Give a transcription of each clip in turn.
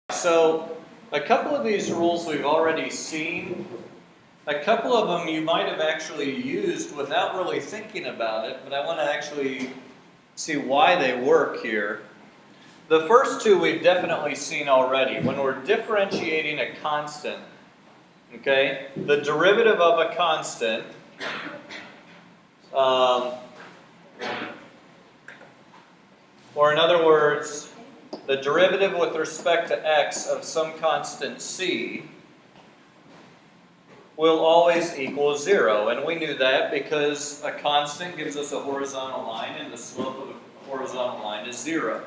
So a couple of these rules we've already seen. A couple of them you might have actually used without really thinking about it, but I want to actually see why they work here. The first two we've definitely seen already. When we're differentiating a constant, okay, the derivative of a constant, or in other words, the derivative with respect to x of some constant c will always equal 0. And we knew that because a constant gives us a horizontal line and the slope of a horizontal line is 0.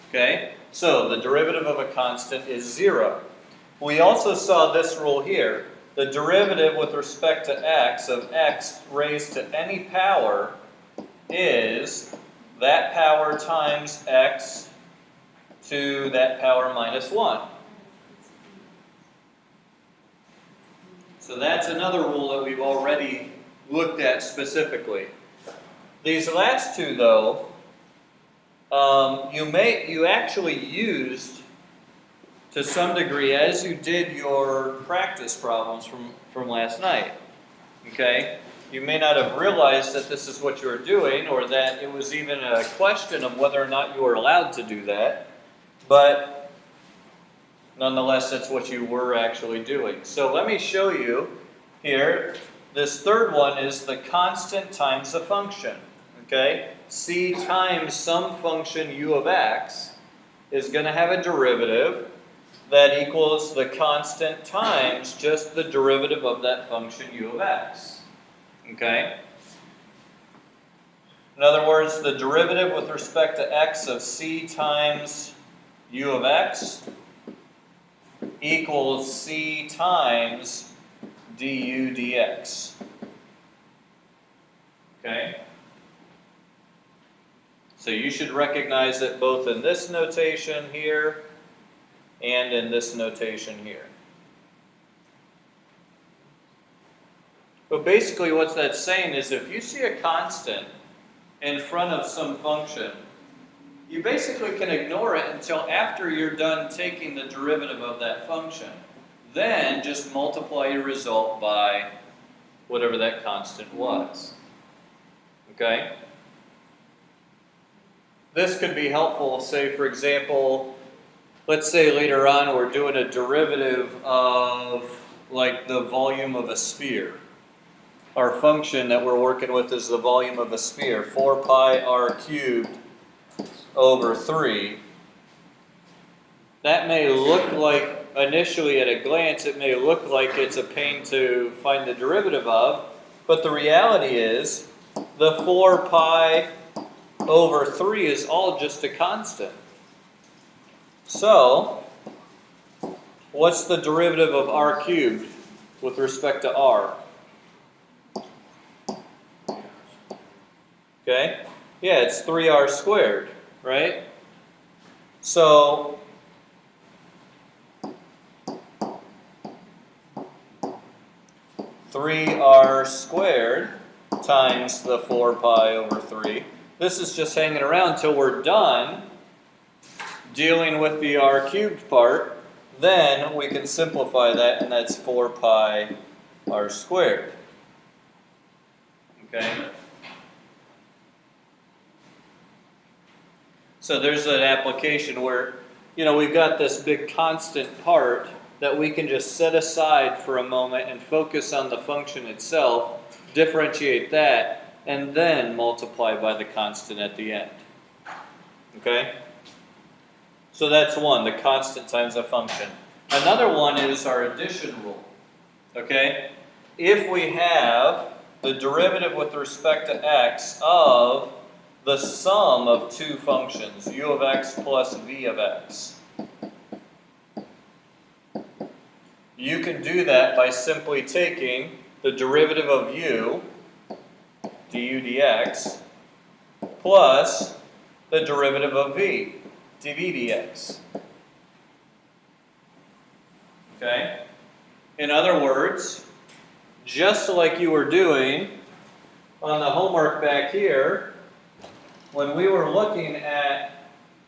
Okay? So the derivative of a constant is 0. We also saw this rule here. The derivative with respect to x of x raised to any power is that power times x to that power minus 1. So that's another rule that we've already looked at specifically. These last two, though, you actually used to some degree as you did your practice problems from last night. Okay? You may not have realized that this is what you were doing, or that it was even a question of whether or not you were allowed to do that. But nonetheless, that's what you were actually doing. So let me show you here. This third one is the constant times a function. Okay? C times some function u of x is going to have a derivative that equals the constant times just the derivative of that function u of x. Okay? In other words, the derivative with respect to x of c times u of x equals c times du dx. Okay? So you should recognize it both in this notation here and in this notation here. But basically what that's saying is if you see a constant in front of some function, you basically can ignore it until after you're done taking the derivative of that function. Then just multiply your result by whatever that constant was. Okay? This could be helpful, say for example, let's say later on we're doing a derivative of like the volume of a sphere. Our function that we're working with is the volume of a sphere, 4 pi r cubed over 3. That may look like, initially at a glance, it may look like it's a pain to find the derivative of, but the reality is the 4 pi over 3 is all just a constant. So, what's the derivative of r cubed with respect to r? Okay? Yeah, it's 3r squared, right? So, (3r squared) times the 4 pi over 3. This is just hanging around till we're done dealing with the r cubed part. Then we can simplify that, and that's 4 pi r squared. Okay? So there's an application where, we've got this big constant part that we can just set aside for a moment and focus on the function itself, differentiate that, and then multiply by the constant at the end. Okay? So that's one, the constant times a function. Another one is our addition rule. Okay? If we have the derivative with respect to x of the sum of two functions, u of x plus v of x, you can do that by simply taking the derivative of u, du dx, plus the derivative of v, dv dx. Okay? In other words, just like you were doing on the homework back here, when we were looking at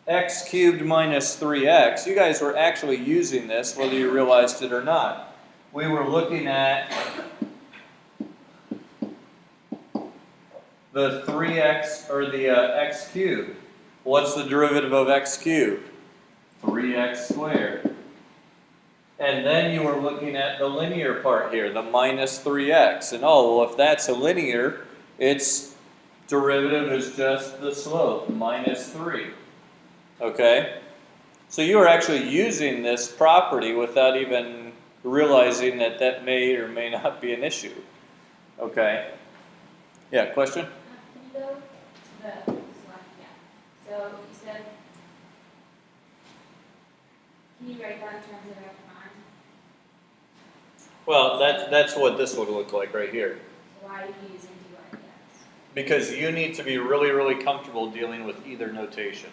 x cubed minus 3x. You guys were actually using this, whether you realized it or not. We were looking at the 3x, or the x cubed. What's the derivative of x cubed? 3x squared. And then you were looking at the linear part here, the minus 3x. And oh, well, if that's a linear, its derivative is just the slope, minus 3. Okay? So you are actually using this property without even realizing that that may or may not be an issue. Okay? Yeah, question? Can you go to the one? Yeah. So you said, can you write that in terms of F prime? Well, that's what this would look like right here. So why are you using dy dx? Because you need to be really, really comfortable dealing with either notation.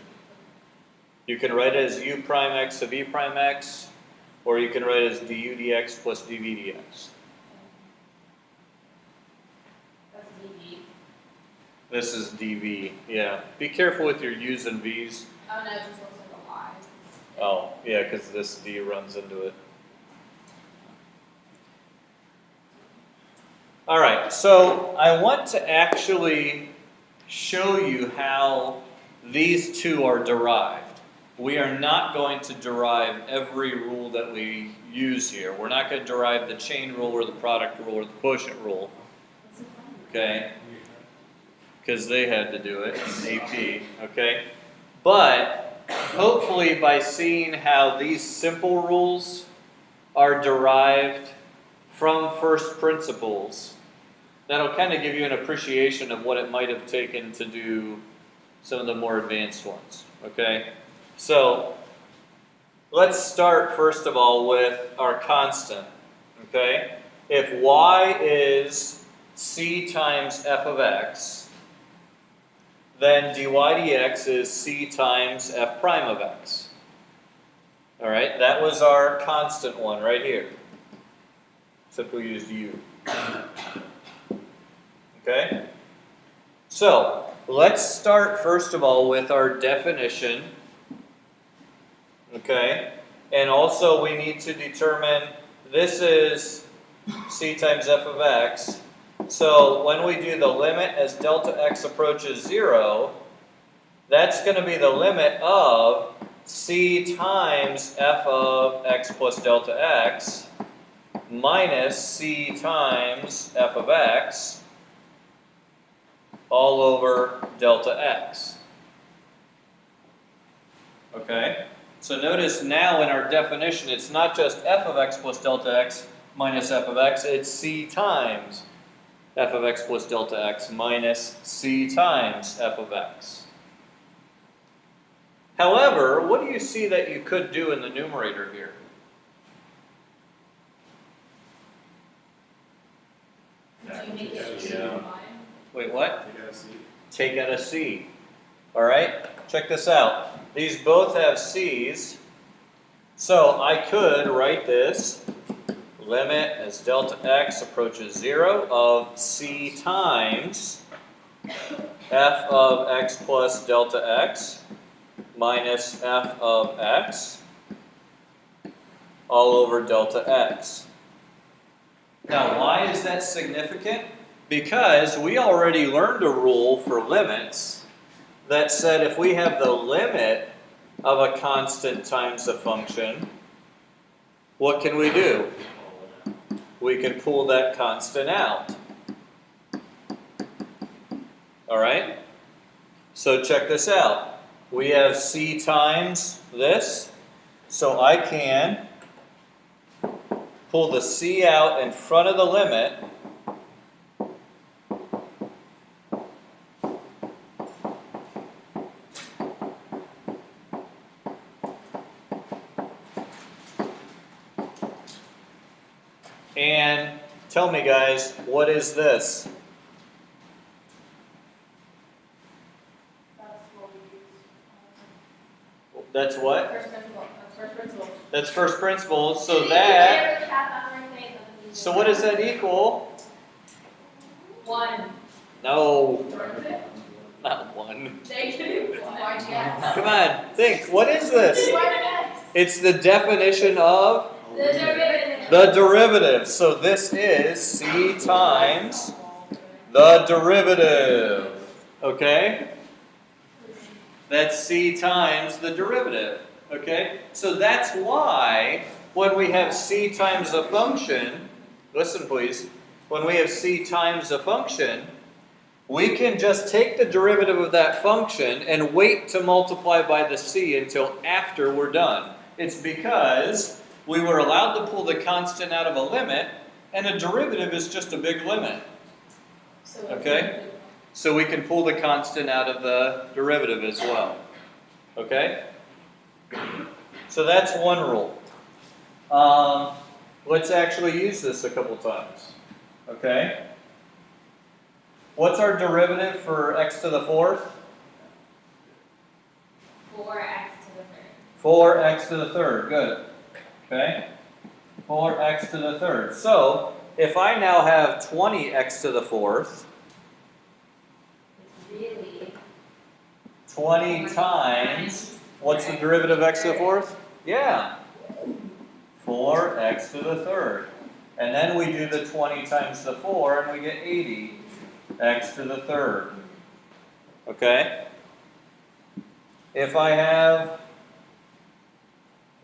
You can write it as u prime x of e prime x, or you can write it as du dx plus dv dx. That's dv. This is dv, yeah. Be careful with your u's and v's. Oh no, it just looks like a y. Oh, yeah, because this d runs into it. All right, so I want to actually show you how these two are derived. We are not going to derive every rule that we use here. We're not going to derive the chain rule or the product rule or the quotient rule. Okay? Because they had to do it in AP. Okay? But hopefully by seeing how these simple rules are derived from first principles, that'll kind of give you an appreciation of what it might have taken to do some of the more advanced ones. Okay? So, let's start first of all with our constant, okay? If y is c times f of x, then dy dx is c times f prime of x. All right, that was our constant one right here. Except we used u. Okay? So, let's start first of all with our definition. Okay, and also we need to determine this is c times f of x. So when we do the limit as delta x approaches 0, that's going to be the limit of c times f of x plus delta x minus c times f of x all over delta x. Okay? So notice now in our definition, it's not just f of x plus delta x minus f of x, it's c times f of x plus delta x minus c times f of x. However, what do you see that you could do in the numerator here? Do you make it Yeah. y? Wait, what? Take out a c. All right, check this out. These both have c's, so I could write this limit as delta x approaches 0 of c times f of x plus delta x minus f of x all over delta x. Now, why is that significant? Because we already learned a rule for limits that said if we have the limit of a constant times a function, what can we do? We can pull that constant out. All right? So check this out. We have c times this, so I can pull the c out in front of the limit. And tell me, guys, what is this? That's what we use. That's what? First principle. First principle. That's first principles. So You that. never cap on everything, nothing So what does that equal? 1. No. Not 1. Negative 1. Yes. Come on, think. What is this? It's the definition of The derivative. the derivative. So this is c times the derivative. Okay? That's c times the derivative. Okay? So that's why when we have c times a function, listen please, when we have c times a function, we can just take the derivative of that function and wait to multiply by the c until after we're done. It's because we were allowed to pull the constant out of a limit, and a derivative is just a big limit. Okay? So we can pull the constant out of the derivative as well. Okay? So that's one rule. Let's actually use this a couple times. Okay? What's our derivative for x to the 4th? 4x to the 3rd. 4x to the 3rd. Good. Okay? 4x to the 3rd. So, if I now have 20x to the 4th, It's really 20 times, what's the derivative of x to the 4th? Yeah. 4x to the 3rd. And then we do the 20 times the 4 and we get 80x to the 3rd. Okay? If I have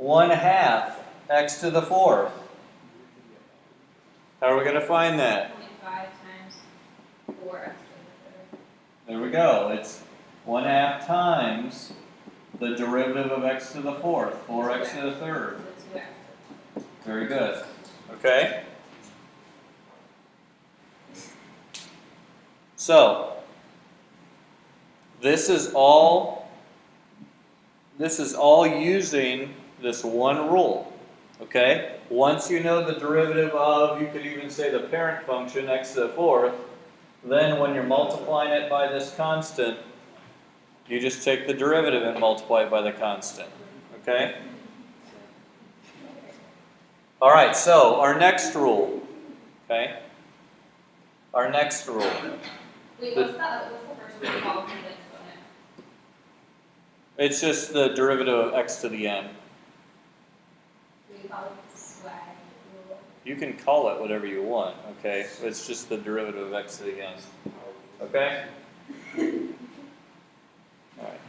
1/2 x to the 4th, how are we going to find that? 25 times 4x to the 3rd. There we go. It's 1/2 times the derivative of x to the 4th, 4x to the 3rd. So 2x. Very good. Okay? So, this is all using this one rule. Okay? Once you know the derivative of, you could even say the parent function, x to the 4th, then when you're multiplying it by this constant, you just take the derivative and multiply it by the constant. Okay? All right, so our next rule. Okay? Our next rule. Wait, what's the first one called? The exponent. It's just the derivative of x to the n. We call it swag rule. You can call it whatever you want, okay? It's just the derivative of x to the n. Okay? Alright.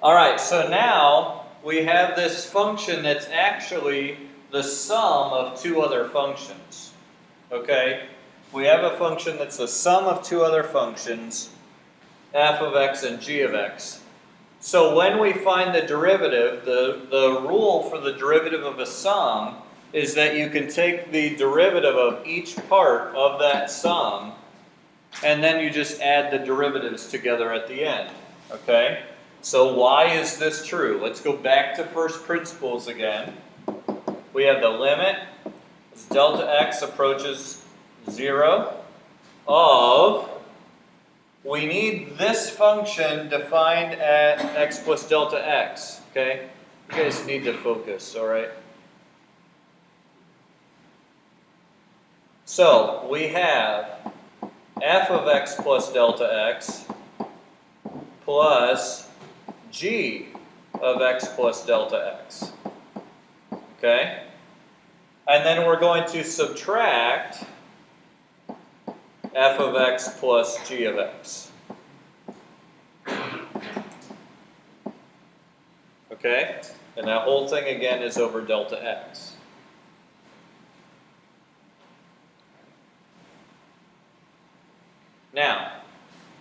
Alright, so now we have this function that's actually the sum of two other functions. Okay? We have a function that's the sum of two other functions, f of x and g of x. So when we find the derivative, the rule for the derivative of a sum is that you can take the derivative of each part of that sum, and then you just add the derivatives together at the end. Okay? So why is this true? Let's go back to first principles again. We have the limit as delta x approaches 0 of, we need this function defined at x plus delta x, okay? You guys need to focus, all right? So, we have f of x plus delta x plus g of x plus delta x, okay? And then we're going to subtract f of x plus g of x. Okay? And that whole thing again is over delta x. Now,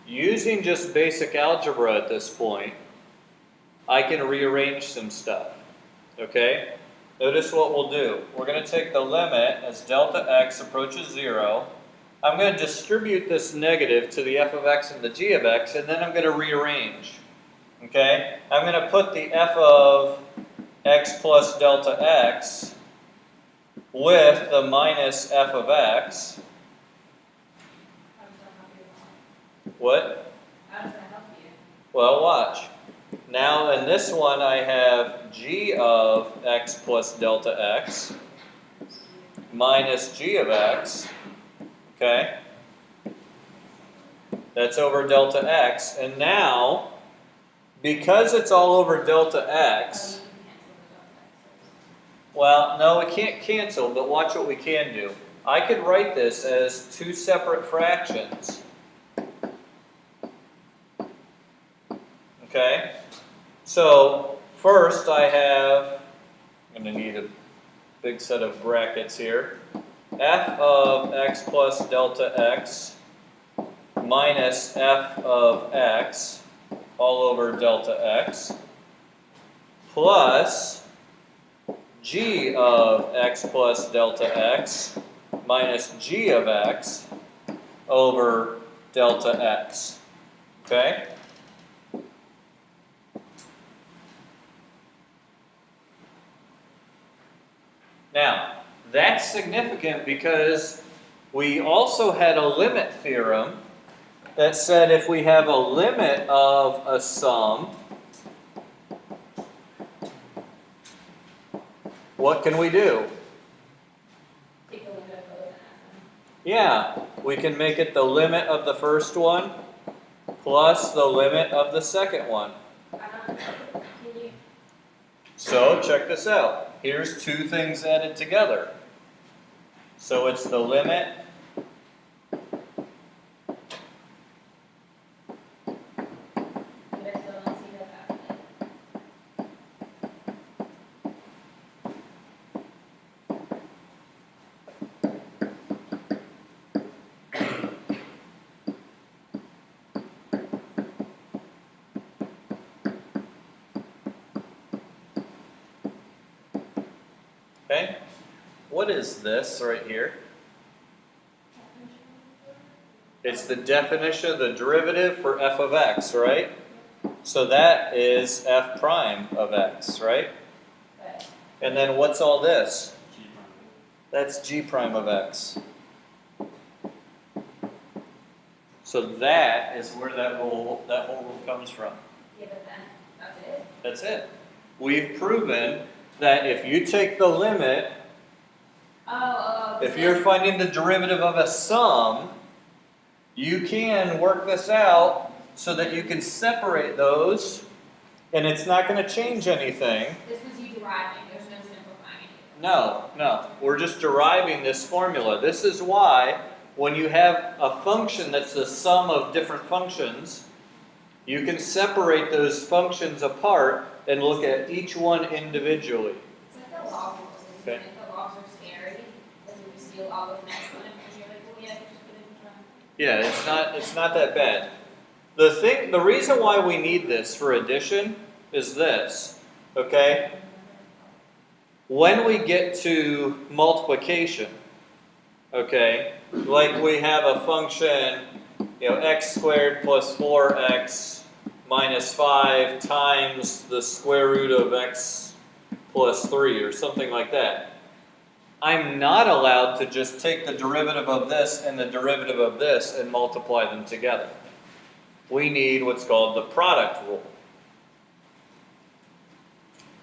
using just basic algebra at this point, I can rearrange some stuff. Okay? Notice what we'll do. We're going to take the limit as delta x approaches 0. I'm going to distribute this negative to the f of x and the g of x, and then I'm going to rearrange. Okay? I'm going to put the f of x plus delta x with the minus f of x. How does that help you? What? How does that help you? Well, watch. Now in this one I have g of x plus delta x minus g of x. Okay? That's over delta x. And now, because it's all over delta x, well, no, it can't cancel, but watch what we can do. I could write this as two separate fractions. Okay? So, first I have, I'm going to need a big set of brackets here. F of x plus delta x minus f of x all over delta x plus g of x plus delta x minus g of x over delta x. Okay? Now, that's significant because we also had a limit theorem that said if we have a limit of a sum, what can we do? Take the limit of both and add them. Yeah, we can make it the limit of the first one plus the limit of the second one. Can you? So check this out. Here's two things added together. So it's the limit But I still don't see that happening. okay? What is this right here? It's the definition of the derivative for f of x, right? So that is f prime of x, right? But And then what's all this? That's g prime of x. So that is where that whole rule comes from. yeah, but then that's it. That's it. We've proven that if you take the limit, if you're finding the derivative of a sum, you can work this out so that you can separate those, and it's not going to change anything. This was you deriving. There's no simplifying it. No, we're just deriving this formula. This is why when you have a function that's the sum of different functions, you can separate those functions apart and look at each one individually. It's like the log rules. Okay. The logs are scary. Because if you see a log with the next one, and you're like, well, yeah, I can just put it in front. Yeah, it's not that bad. The reason why we need this for addition is this, okay? When we get to multiplication, okay, like we have a function, x squared plus 4x minus 5 times the square root of x plus 3 or something like that. I'm not allowed to just take the derivative of this and the derivative of this and multiply them together. We need what's called the product rule.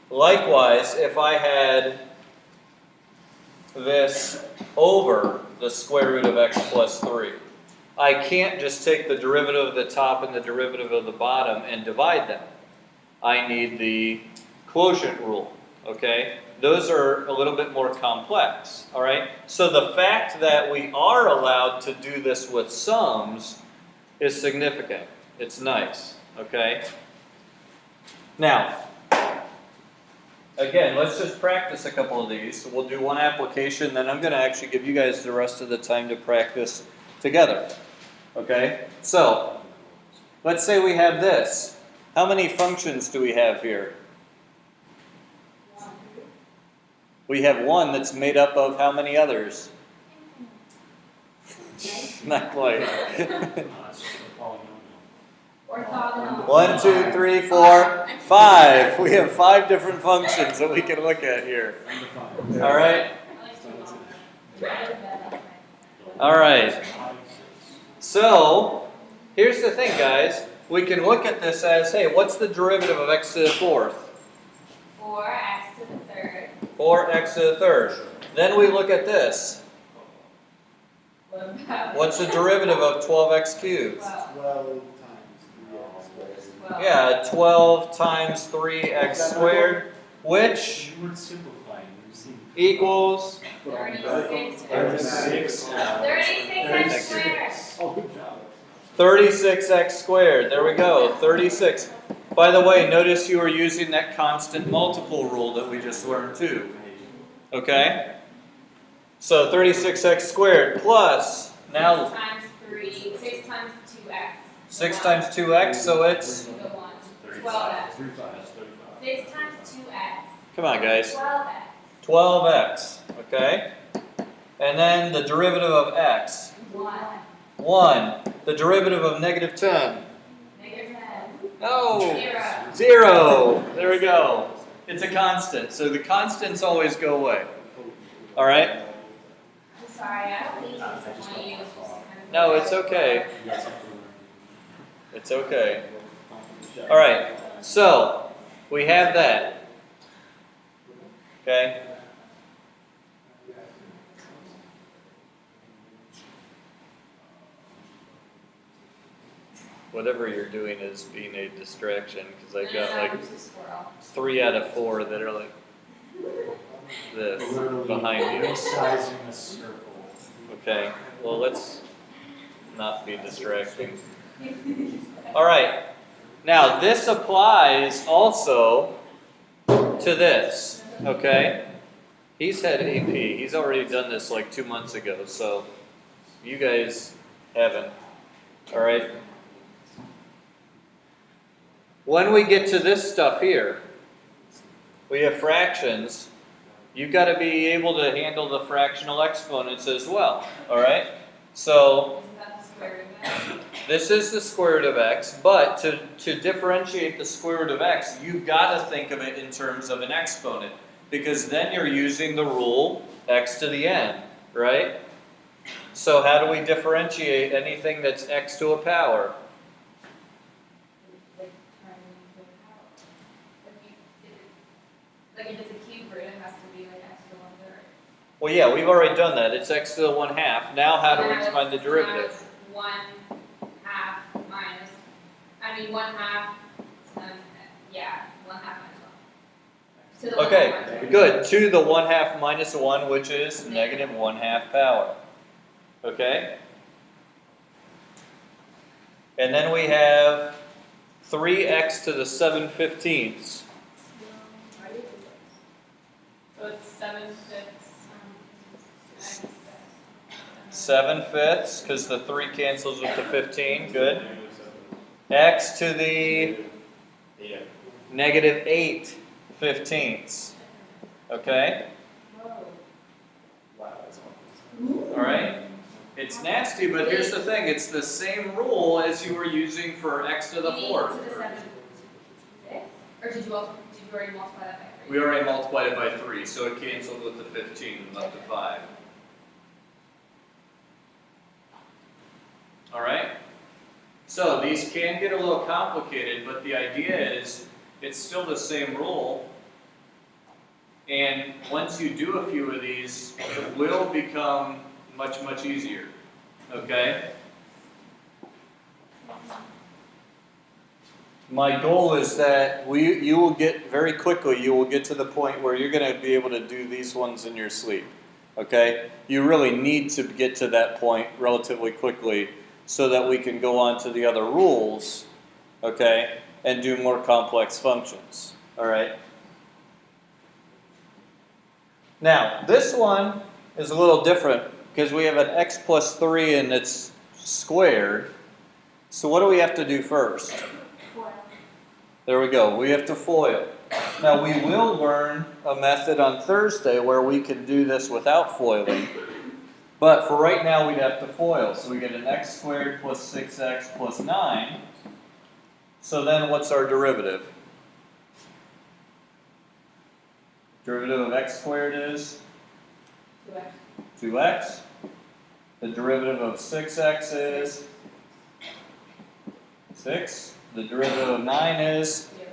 Likewise, if I had this over the square root of x plus 3, I can't just take the derivative of the top and the derivative of the bottom and divide them. I need the quotient rule, okay? Those are a little bit more complex, all right? So the fact that we are allowed to do this with sums is significant. It's nice, okay? Now, again, let's just practice a couple of these. We'll do one application, then I'm going to actually give you guys the rest of the time to practice together, okay? So, let's say we have this. How many functions do we have here? We have one that's made up of how many others? Not quite. Orthogonal. 1, 2, 3, 4, 5. We have 5 different functions that we can look at here. All right? All right. So, here's the thing, guys. We can look at this as, hey, what's the derivative of x to the 4th? 4x to the 3rd. 4x to the 3rd. Then we look at this. What about? What's the derivative of 12x cubed? 12. 12 times 3x squared. 12. Yeah, 12 times 3x squared, which You weren't simplifying, you were seeing. equals 36. 36. 36x squared. Oh, good job. 36x squared. There we go, 36. By the way, notice you were using that constant multiple rule that we just learned too. Okay? So 36x squared plus, now 6 times 3, 6 times 2x. 6 times 2x, so it's, The 1. 12x. 35. 6 times 2x. come on guys, 12x. 12x, okay? And then the derivative of x, 1. 1. The derivative of negative 10, Negative 10. no, 0. 0. There we go. It's a constant, so the constants always go away. All right? I'm sorry, I don't mean to disappoint you. It's just kind of No, it's okay. You got something to learn. It's okay. All right, so we have that. Okay? Whatever you're doing is being a distraction because I got like It's a squirrel. 3 out of 4 that are like this Literally behind you. resizing a circle. Okay, well, let's not be distracting. All right, now this applies also to this, okay? He's had AP, he's already done this like 2 months ago, so you guys haven't, all right? When we get to this stuff here, we have fractions. You've got to be able to handle the fractional exponents as well, all right? So Isn't that the square root of x? this is the square root of x, but to differentiate the square root of x, you've got to think of it in terms of an exponent, because then you're using the rule x to the n, right? So how do we differentiate anything that's x to a power? Like, turn into a power. Like if it's a cube root, it has to be like x to the 1/3. Well, yeah, we've already done that. It's x to the 1/2. Now how do we find the derivative? 1/2 minus, I mean 1/2, yeah, 1/2 minus 1. To the 1/2 Okay, minus 1. good. To the 1/2 minus 1, which is negative 1/2 power. Okay? And then we have 3x to the 7/15ths. So it's 7/5. 7/5, because the 3 cancels with the 15. Good. X to the negative 8/15ths. Okay? All right? It's nasty, but here's the thing. It's the same rule as you were using for x to the 4th. To the 7/5? Or did you already multiply that by 3? We already multiplied it by 3, so it canceled with the 15 and left the 5. All right? So these can get a little complicated, but the idea is it's still the same rule. And once you do a few of these, it will become much, much easier. Okay? My goal is that you will get very quickly, you will get to the point where you're going to be able to do these ones in your sleep. Okay? You really need to get to that point relatively quickly so that we can go on to the other rules, okay, and do more complex functions. All right? Now, this one is a little different because we have an x plus 3 and it's squared. So what do we have to do first? There we go. We have to FOIL. Now, we will learn a method on Thursday where we can do this without foiling. But for right now, we'd have to FOIL. So we get an x squared plus 6x plus 9. So then what's our derivative? Derivative of x squared is 2x. 2x. The derivative of 6x is 6. The derivative of 9 is 0.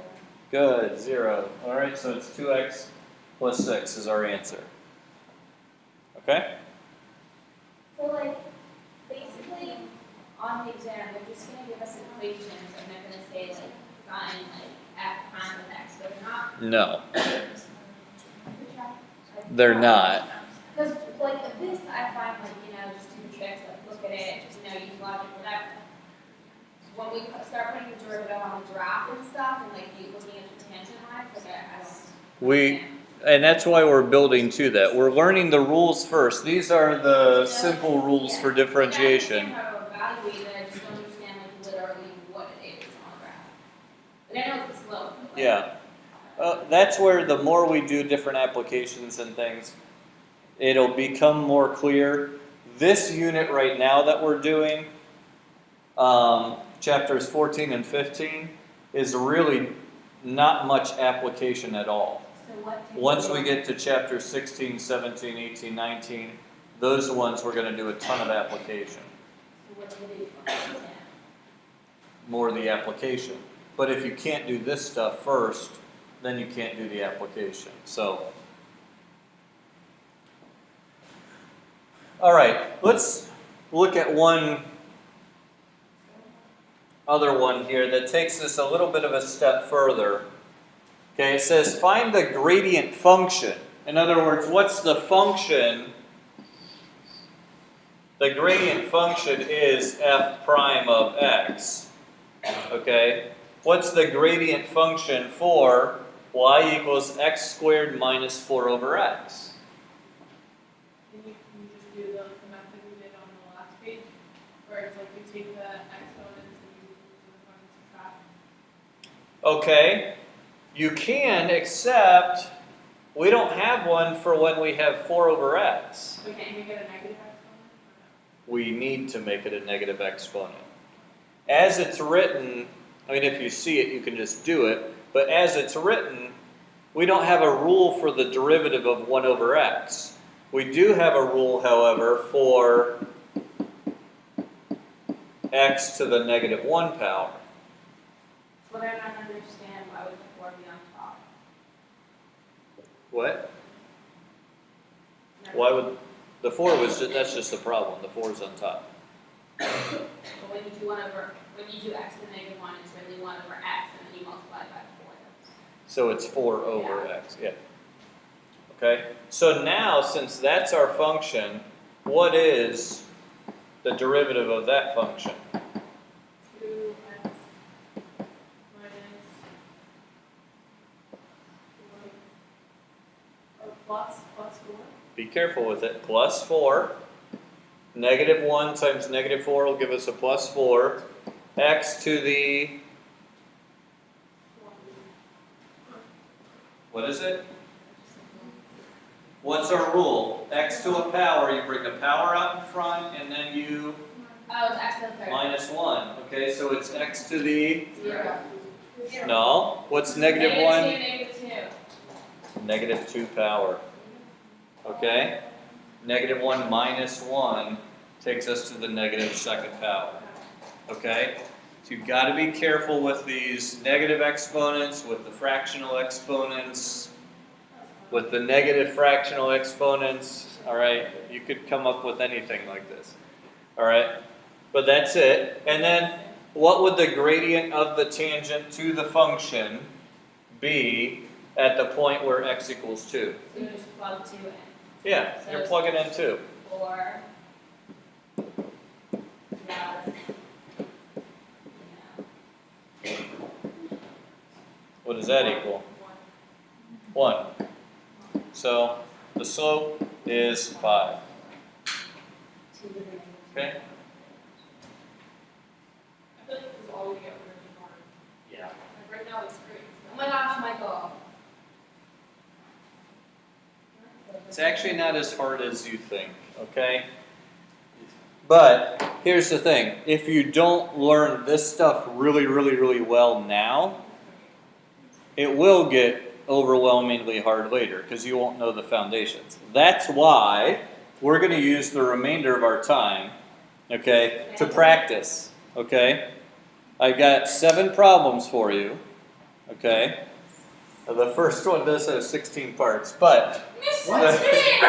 good, 0. All right, so it's 2x plus 6 is our answer. Okay? So like, basically, on the exam, they're just gonna give us equations, and they're gonna say like, find like f prime of x, but they're not. No, they're not. Because like this, I find like, just do the tricks, like look at it, just, use logic, whatever. When we start putting the derivative on the graph and stuff, and like you looking at the tangent lines, like I don't. And that's why we're building to that. We're learning the rules first. These are the simple rules for differentiation. I understand how to evaluate it, I just don't understand like literally what it is on the graph. Like I know it's a slope. But, like, Yeah. That's where the more we do different applications and things, it'll become more clear. This unit right now that we're doing, chapters 14 and 15, is really not much application at all. So what do Once we get to chapters 16, 17, 18, 19, those ones we're going to do a ton of application. So what do they understand? More of the application. But if you can't do this stuff first, then you can't do the application. So, all right, let's look at one other one here that takes us a little bit of a step further. Okay, it says find the gradient function. In other words, what's the function? The gradient function is f prime of x. Okay, what's the gradient function for y equals x squared minus 4 over x? Can you just do the method we did on the last page, where it's like you take the exponents and you move to the front and subtract? Okay, you can, except we don't have one for when we have 4 over x. But can't you get a negative exponent? We need to make it a negative exponent. As it's written, I mean, if you see it, you can just do it, but as it's written, we don't have a rule for the derivative of 1 over x. We do have a rule, however, for x to the negative 1 power. What I don't understand, why would the 4 be on top? What? Why would, the 4 was, that's just the problem, the 4 is on top. But when you do 1 over, when you do x to the negative 1, it's really 1 over x, and then you multiply it by 4. So it's 4 over x, yeah. Okay, so now since that's our function, what is the derivative of that function? 2x minus 4, or plus 4. Be careful with it, plus 4. Negative 1 times negative 4 will give us a plus 4. X to the, what is it? What's our rule? X to a power, you bring the power out in front and then you Oh, it's x to the third. minus 1. Okay, so it's x to the, 0. no, what's negative 1? Negative 2. Negative 2 power. Okay? Negative 1 minus 1 takes us to the negative 2nd power. Okay? So you've got to be careful with these negative exponents, with the fractional exponents, with the negative fractional exponents. Alright? You could come up with anything like this. Alright? But that's it. And then, what would the gradient of the tangent to the function be at the point where x equals 2? So you just plug 2 in. Yeah, you're plugging in 2. 4. Yeah. What does that equal? 1. So the slope is 5. Okay? I feel like this is all we get really hard. Yeah. Like right now it's great. Oh my gosh, Michael. It's actually not as hard as you think, okay? But here's the thing. If you don't learn this stuff really, really, really well now, it will get overwhelmingly hard later because you won't know the foundations. That's why we're going to use the remainder of our time, okay, to practice, okay? I've got 7 problems for you, okay? The first one does have 16 parts, but Miss, what's kidding?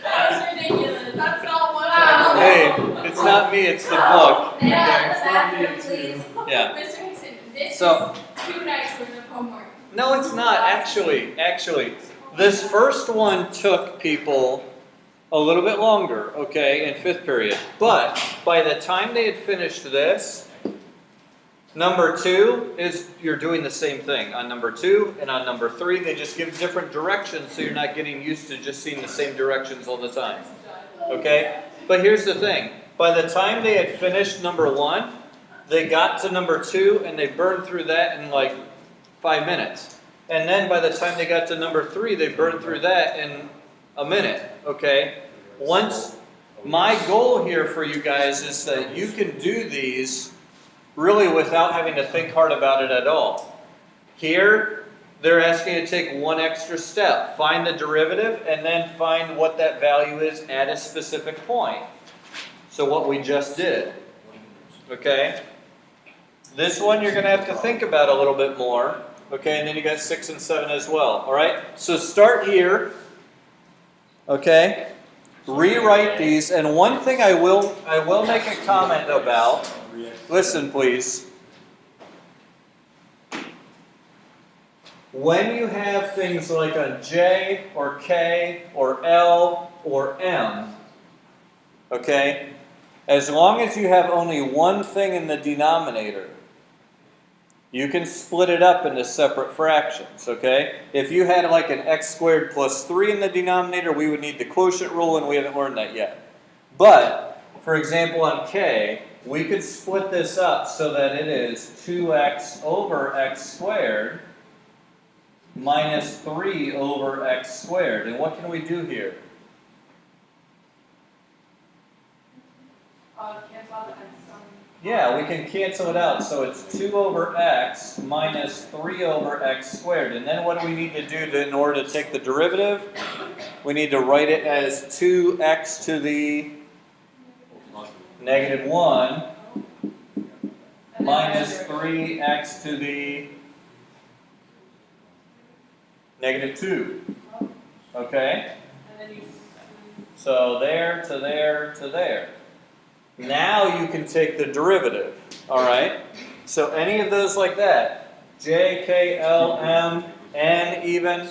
That was ridiculous. That's not what I. Hey, it's not me, it's the book. Yeah, it's not me, bathroom, it's please. Yeah. Mr. Hickson, this So- is 2 nights worth of homework. No, it's not, actually. This first one took people a little bit longer, okay, in 5th period. But by the time they had finished this, number 2 is, you're doing the same thing on number 2 and on number 3. They just give different directions so you're not getting used to just seeing the same directions all the time, okay? But here's the thing. By the time they had finished number 1, they got to number 2 and they burned through that in like 5 minutes. And then by the time they got to number 3, they burned through that in a minute, okay? My goal here for you guys is that you can do these really without having to think hard about it at all. Here, they're asking you to take one extra step. Find the derivative and then find what that value is at a specific point. So what we just did, okay? This one you're going to have to think about a little bit more. Okay, and then you got 6 and 7 as well. All right, so start here. Okay, rewrite these. And one thing I will make a comment about. Listen, please. When you have things like a J or K or L or M, okay, as long as you have only one thing in the denominator, you can split it up into separate fractions, okay? If you had like an x squared plus 3 in the denominator, we would need the quotient rule, and we haven't learned that yet. But, for example, on k, we could split this up so that it is 2x over x squared minus 3 over x squared. And what can we do here? Cancel out the x sum. Yeah, we can cancel it out. So it's 2 over x minus 3 over x squared. And then what do we need to do in order to take the derivative? We need to write it as 2x to the negative 1 minus 3x to the negative 2. Okay? And then you So there to there to there. Now you can take the derivative, all right? So any of those like that, J, K, L, M, N even,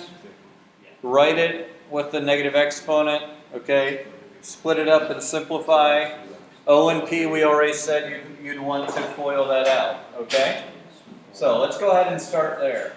write it with the negative exponent, okay? Split it up and simplify. O and P, we already said you'd want to FOIL that out, okay? So let's go ahead and start there.